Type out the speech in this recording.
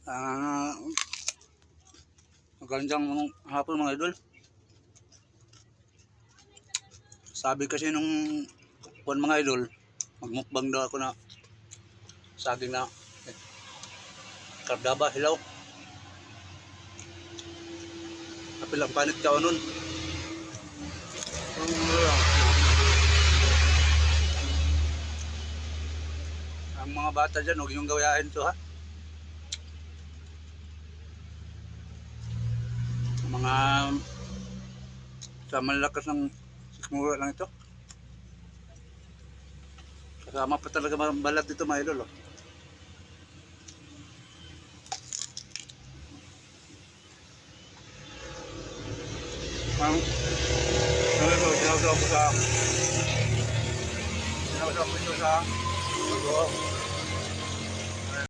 Ah, magandang hapon mga idol. Sabi kasi nung mga idol, magmukbang daw ako na saging na kardaba, hilaw. Kapilang panit ka nun. Ang mga bata dyan, huwag yung gawain to ha. Mga sa malakas ng sikmura lang ito. Kasama pa talaga balat dito mga idol. Oh. Sinawsaw ko ito sa